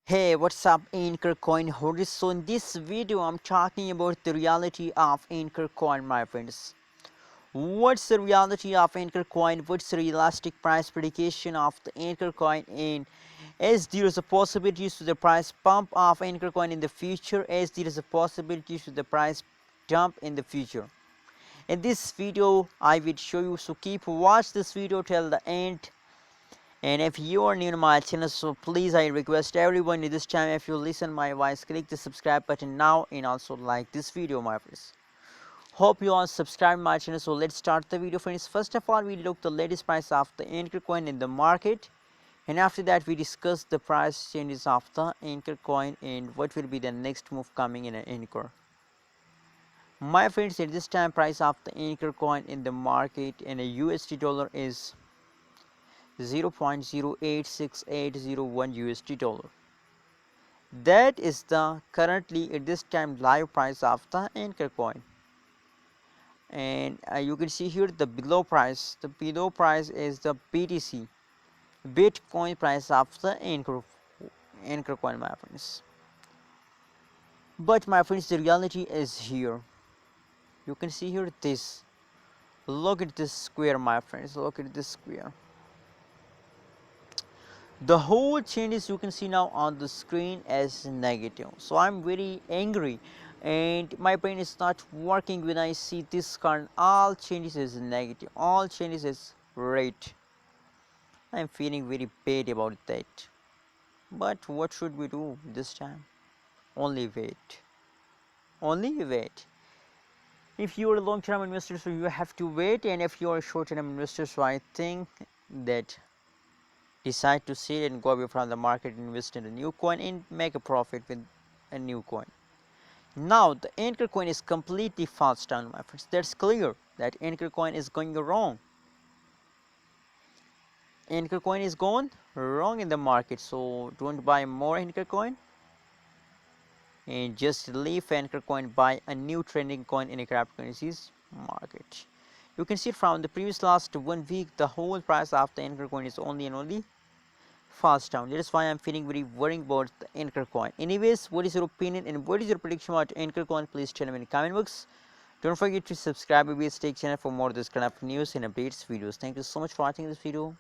Hey, what's up, Ankr coin holders? So in this video I'm talking about the reality of Ankr coin, my friends. What's the reality of Ankr coin? What's the realistic price prediction of the Ankr coin? And as there is a possibility to the price pump of Ankr coin in the future, as there is a possibility to the price dump in the future. In this video I will show you, so keep watch this video till the end. And if you are new to my channel, so please I request everyone in this time, if you listen my voice, click the subscribe button now and also like this video, my friends. Hope you all subscribe my channel. So let's start the video, friends. First of all, we look the latest price of the Ankr coin in the market, and after that we discuss the price changes of the Ankr coin and what will be the next move coming in an Ankr. My friends, at this time price of the Ankr coin in the market in a USD dollar is 0.086801 USD dollar. That is the currently at this time live price of the Ankr coin. And you can see here the below price. The below price is the BTC, Bitcoin price of the Ankr coin, my friends. But my friends, the reality is here. You can see here this. Look at this square, my friends. Look at this square. The whole changes you can see now on the screen as negative, so I'm very angry and my brain is not working when I see this current. All changes is negative, all changes is red. I'm feeling very bad about that, but what should we do this time? Only wait, only wait. If you are a long-term investor, so you have to wait, and if you are a short-term investor, so I think that decide to sell and go away from the market, invest in a new coin and make a profit with a new coin. Now the Ankr coin is completely false down, my friends. That's clear that Ankr coin is going wrong. Ankr coin is going wrong in the market, so don't buy more Ankr coin and just leave Ankr coin, buy a new trending coin in a cryptocurrencies market. You can see from the previous last 1 week the whole price of the Ankr coin is only and only fast down. That is why I'm feeling very worried about the Ankr coin. Anyways, what is your opinion and what is your prediction about Ankr coin? Please tell me in the comment box. Don't forget to subscribe to BS Tech channel for more of this kind of news and updates videos. Thank you so much for watching this video.